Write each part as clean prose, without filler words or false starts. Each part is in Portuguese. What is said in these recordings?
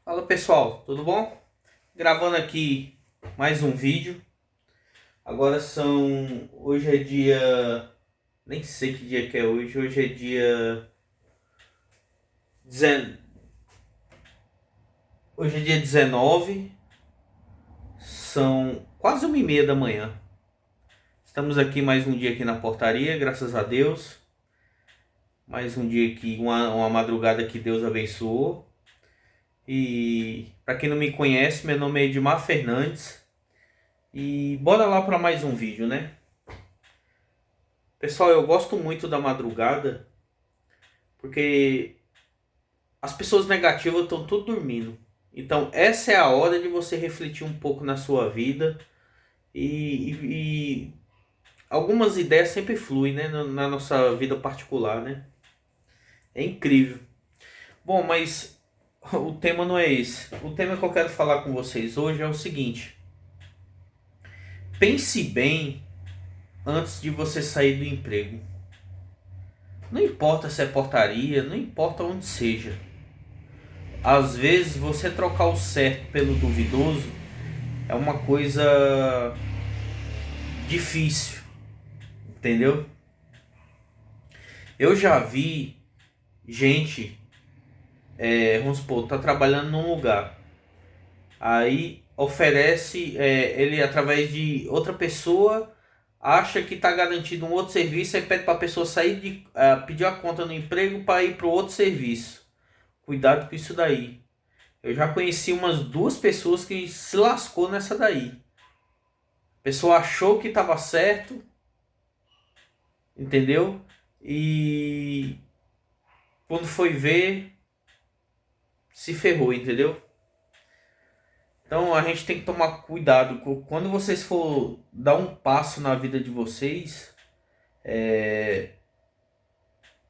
Fala pessoal, tudo bom? Gravando aqui mais um vídeo. Agora hoje é dia, nem sei que dia que é hoje. Hoje é dia 19. Hoje é dia 19. São quase 1h30 da manhã. Estamos aqui mais um dia aqui na portaria, graças a Deus. Mais um dia aqui, uma madrugada que Deus abençoou. E para quem não me conhece, meu nome é Edmar Fernandes. E bora lá para mais um vídeo, né? Pessoal, eu gosto muito da madrugada porque as pessoas negativas estão tudo dormindo. Então essa é a hora de você refletir um pouco na sua vida e algumas ideias sempre fluem, né, na nossa vida particular, né? É incrível. Bom, mas o tema não é esse. O tema que eu quero falar com vocês hoje é o seguinte: pense bem antes de você sair do emprego. Não importa se é portaria, não importa onde seja. Às vezes você trocar o certo pelo duvidoso é uma coisa difícil, entendeu? Eu já vi gente, vamos supor, tá trabalhando num lugar, aí oferece, ele através de outra pessoa acha que tá garantido um outro serviço, aí pede para a pessoa sair pedir a conta no emprego para ir para o outro serviço. Cuidado com isso daí. Eu já conheci umas duas pessoas que se lascou nessa daí. A pessoa achou que estava certo, entendeu? E quando foi ver, se ferrou, entendeu? Então a gente tem que tomar cuidado. Quando vocês for dar um passo na vida de vocês,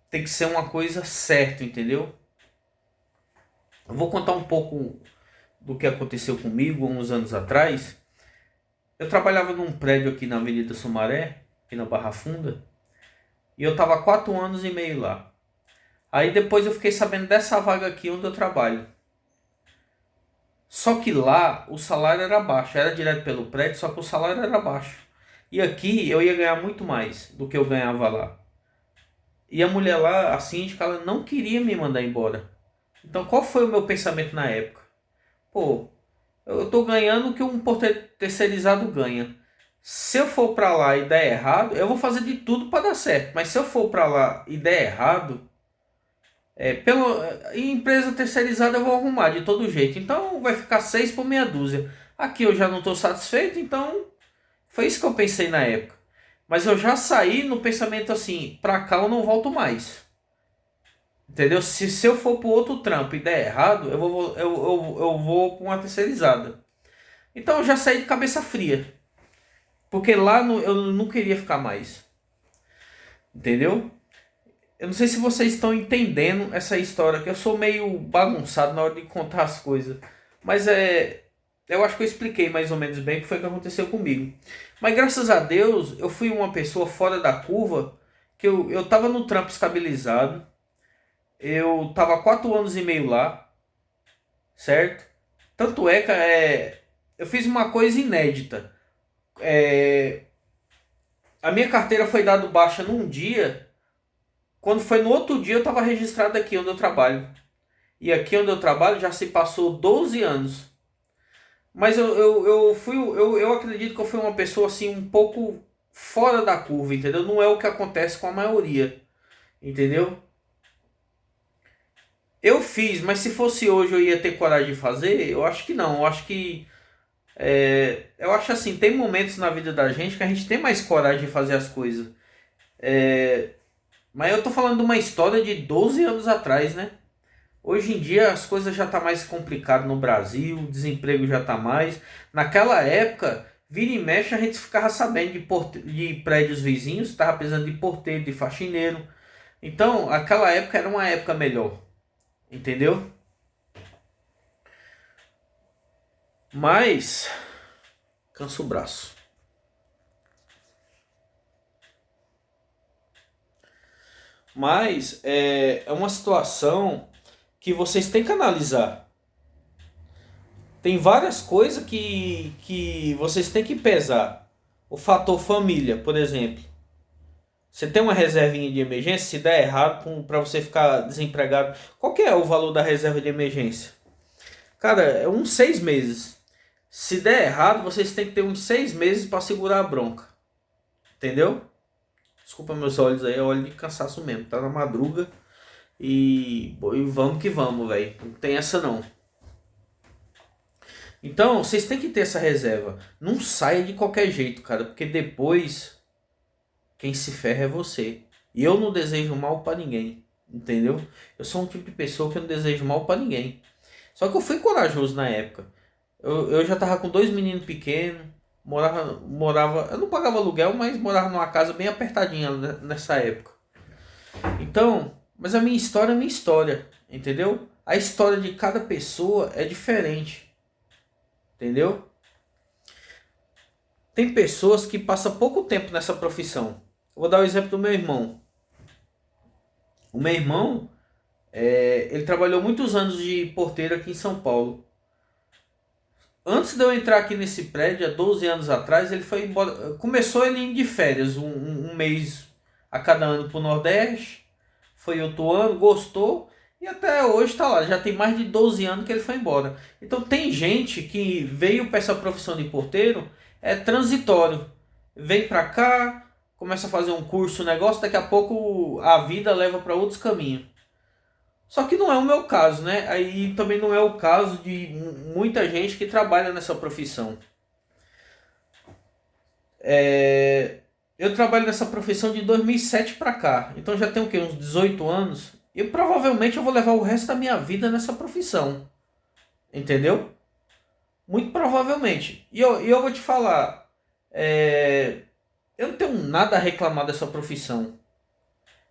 tem que ser uma coisa certa, entendeu? Eu vou contar um pouco do que aconteceu comigo há uns anos atrás. Eu trabalhava num prédio aqui na Avenida Sumaré, aqui na Barra Funda, e eu estava há 4 anos e meio lá. Aí depois eu fiquei sabendo dessa vaga aqui onde eu trabalho. Só que lá o salário era baixo, era direto pelo prédio, só que o salário era baixo. E aqui eu ia ganhar muito mais do que eu ganhava lá. E a mulher lá, a síndica, ela não queria me mandar embora. Então qual foi o meu pensamento na época? Pô, eu tô ganhando o que um porteiro terceirizado ganha. Se eu for pra lá e der errado, eu vou fazer de tudo para dar certo. Mas se eu for pra lá e der errado, em empresa terceirizada eu vou arrumar de todo jeito. Então vai ficar 6 por meia dúzia. Aqui eu já não estou satisfeito, então foi isso que eu pensei na época. Mas eu já saí no pensamento assim, pra cá eu não volto mais. Entendeu? Se eu for pro outro trampo e der errado, eu vou pra uma terceirizada. Então eu já saí de cabeça fria. Porque lá eu não queria ficar mais. Entendeu? Eu não sei se vocês estão entendendo essa história, que eu sou meio bagunçado na hora de contar as coisas. Mas eu acho que eu expliquei mais ou menos bem o que foi que aconteceu comigo. Mas graças a Deus, eu fui uma pessoa fora da curva, que eu tava no trampo estabilizado. Eu tava há 4 anos e meio lá, certo? Tanto é que eu fiz uma coisa inédita. É, a minha carteira foi dada baixa num dia. Quando foi no outro dia eu estava registrado aqui onde eu trabalho. E aqui onde eu trabalho já se passou 12 anos. Mas eu acredito que eu fui uma pessoa assim um pouco fora da curva, entendeu? Não é o que acontece com a maioria, entendeu? Eu fiz, mas se fosse hoje eu ia ter coragem de fazer? Eu acho que não. Eu acho que eu acho assim, tem momentos na vida da gente que a gente tem mais coragem de fazer as coisas. Mas eu tô falando de uma história de 12 anos atrás, né? Hoje em dia as coisas já tá mais complicado no Brasil, o desemprego já tá mais. Naquela época, vira e mexe a gente ficava sabendo de prédios vizinhos, tava precisando de porteiro, de faxineiro. Então, aquela época era uma época melhor, entendeu? Mas cansa o braço. Mas é uma situação que vocês têm que analisar. tem várias coisas que vocês têm que pesar. O fator família, por exemplo. Você tem uma reservinha de emergência, se der errado para você ficar desempregado. Qual que é o valor da reserva de emergência? Cara, é uns 6 meses. Se der errado, vocês têm que ter uns 6 meses para segurar a bronca. Entendeu? Desculpa meus olhos aí, é olho de cansaço mesmo. Tá na madruga e vamos que vamos, velho. Não tem essa não. Então, vocês têm que ter essa reserva. Não saia de qualquer jeito, cara, porque depois quem se ferra é você. E eu não desejo mal pra ninguém, entendeu? Eu sou um tipo de pessoa que eu não desejo mal pra ninguém. Só que eu fui corajoso na época. Eu já tava com 2 meninos pequenos, morava, eu não pagava aluguel, mas morava numa casa bem apertadinha nessa época. Então, mas a minha história é minha história, entendeu? A história de cada pessoa é diferente, entendeu? Tem pessoas que passam pouco tempo nessa profissão. Eu vou dar o exemplo do meu irmão. O meu irmão, ele trabalhou muitos anos de porteiro aqui em São Paulo. Antes de eu entrar aqui nesse prédio, há 12 anos atrás, ele foi embora. Começou ele indo de férias, um mês a cada ano para o Nordeste. Foi outro ano, gostou. E até hoje está lá. Já tem mais de 12 anos que ele foi embora. Então tem gente que veio para essa profissão de porteiro, é transitório. Vem para cá, começa a fazer um curso, um negócio, daqui a pouco a vida leva para outros caminhos. Só que não é o meu caso, né? Aí também não é o caso de muita gente que trabalha nessa profissão. Eu trabalho nessa profissão de 2007 para cá. Então já tenho o quê? Uns 18 anos. E provavelmente eu vou levar o resto da minha vida nessa profissão. Entendeu? Muito provavelmente. E eu vou te falar. Eu não tenho nada a reclamar dessa profissão.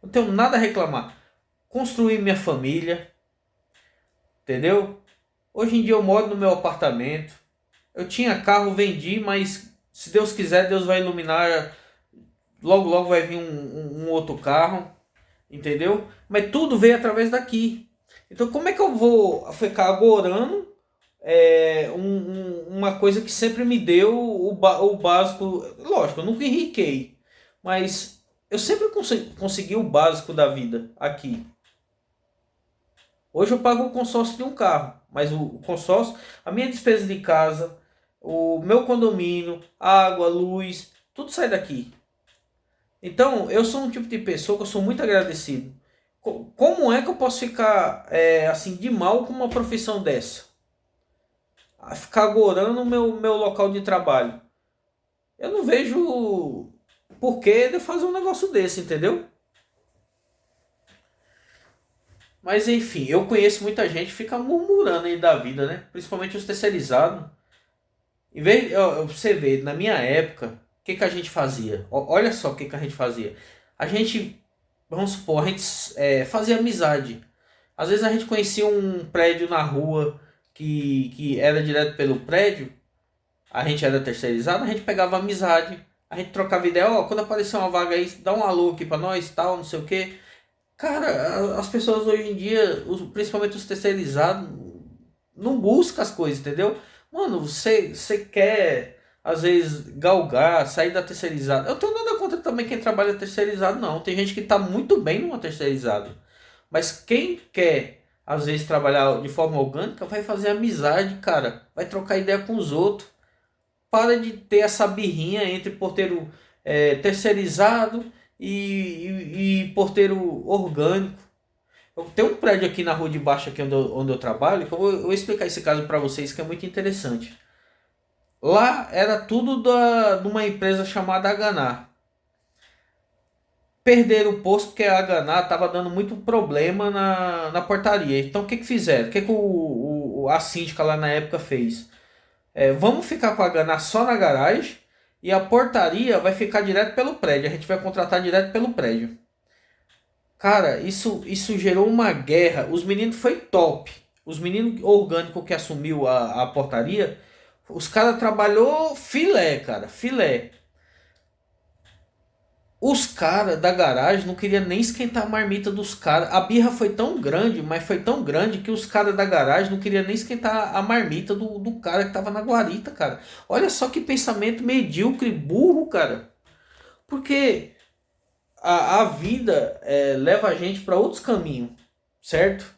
Não tenho nada a reclamar. Construir minha família, entendeu? Hoje em dia eu moro no meu apartamento. Eu tinha carro, vendi, mas se Deus quiser, Deus vai iluminar. Logo, logo vai vir um outro carro, entendeu? Mas tudo veio através daqui. Então como é que eu vou ficar agorando uma coisa que sempre me deu o básico? Lógico, eu nunca enriquei, mas eu sempre consegui o básico da vida aqui. Hoje eu pago o consórcio de um carro, mas o consórcio, a minha despesa de casa, o meu condomínio, água, luz, tudo sai daqui. Então, eu sou um tipo de pessoa que eu sou muito agradecido. Como é que eu posso ficar assim de mal com uma profissão dessa? Ficar agorando o meu local de trabalho. Eu não vejo porquê de eu fazer um negócio desse, entendeu? Mas enfim, eu conheço muita gente que fica murmurando aí da vida, né? Principalmente os terceirizados. Em vez, você vê, na minha época, o que a gente fazia? Olha só o que a gente fazia. A gente, vamos supor, a gente fazia amizade. Às vezes a gente conhecia um prédio na rua que era direto pelo prédio. A gente era terceirizado, a gente pegava amizade. A gente trocava ideia. Quando aparecer uma vaga aí, dá um alô aqui pra nós, tal, não sei o quê. Cara, as pessoas hoje em dia, principalmente os terceirizados, não buscam as coisas, entendeu? Mano, você quer, às vezes, galgar, sair da terceirizada. Eu tenho nada contra também quem trabalha terceirizado, não. Tem gente que tá muito bem numa terceirizada. Mas quem quer, às vezes, trabalhar de forma orgânica, vai fazer amizade, cara. Vai trocar ideia com os outros. Para de ter essa birrinha entre porteiro terceirizado e porteiro orgânico. Eu tenho um prédio aqui na rua de baixo, aqui onde eu trabalho, que eu vou explicar esse caso para vocês, que é muito interessante. Lá era tudo de uma empresa chamada Aganá. Perderam o posto porque a Aganá estava dando muito problema na portaria. Então o que fizeram? O que a síndica lá na época fez? Vamos ficar com a Aganá só na garagem e a portaria vai ficar direto pelo prédio. A gente vai contratar direto pelo prédio. Cara, isso gerou uma guerra. Os meninos foi top. Os meninos orgânicos que assumiu a portaria, os caras trabalhou filé, cara, filé. Os caras da garagem não queriam nem esquentar a marmita dos caras. A birra foi tão grande, mas foi tão grande que os caras da garagem não queriam nem esquentar a marmita do cara que tava na guarita, cara. Olha só que pensamento medíocre, burro, cara. Porque a vida leva a gente para outros caminhos, certo?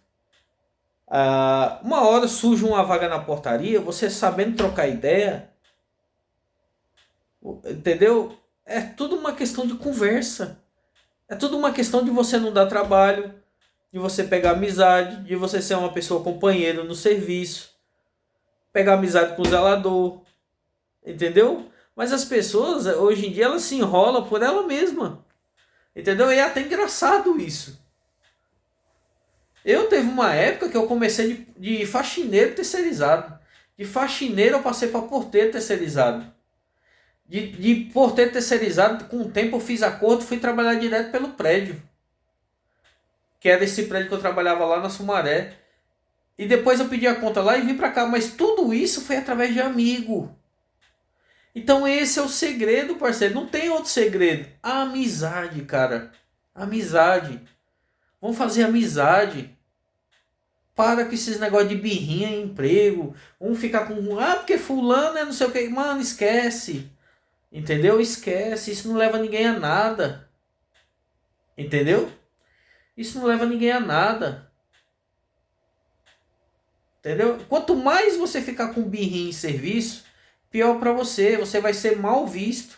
Uma hora surge uma vaga na portaria, você sabendo trocar ideia, entendeu? É tudo uma questão de conversa. É tudo uma questão de você não dar trabalho, de você pegar amizade, de você ser uma pessoa companheira no serviço, pegar amizade com o zelador, entendeu? Mas as pessoas, hoje em dia, elas se enrolam por ela mesma, entendeu? E é até engraçado isso. Eu teve uma época que eu comecei de faxineiro terceirizado. De faxineiro eu passei para porteiro terceirizado. De porteiro terceirizado, com o tempo eu fiz acordo, fui trabalhar direto pelo prédio. Que era esse prédio que eu trabalhava lá na Sumaré. E depois eu pedi a conta lá e vim para cá. Mas tudo isso foi através de amigo. Então esse é o segredo, parceiro. Não tem outro segredo. A amizade, cara. Amizade. Vamos fazer amizade. Para com esses negócios de birrinha em emprego. Um ficar com... Ah, porque fulano é não sei o que. Mano, esquece. Entendeu? Esquece. Isso não leva ninguém a nada. Entendeu? Isso não leva ninguém a nada. Entendeu? Quanto mais você ficar com birrinha em serviço, pior para você. Você vai ser mal visto.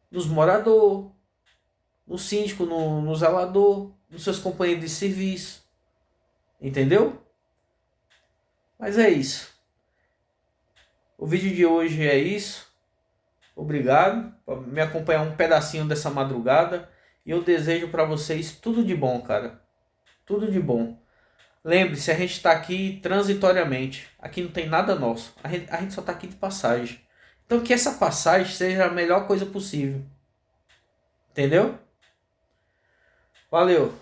Nos moradores. No síndico, no zelador. Nos seus companheiros de serviço. Entendeu? Mas é isso. O vídeo de hoje é isso. Obrigado por me acompanhar um pedacinho dessa madrugada. E eu desejo para vocês tudo de bom, cara. Tudo de bom. Lembre-se, a gente está aqui transitoriamente. Aqui não tem nada nosso. A gente só está aqui de passagem. Então que essa passagem seja a melhor coisa possível. Entendeu? Valeu.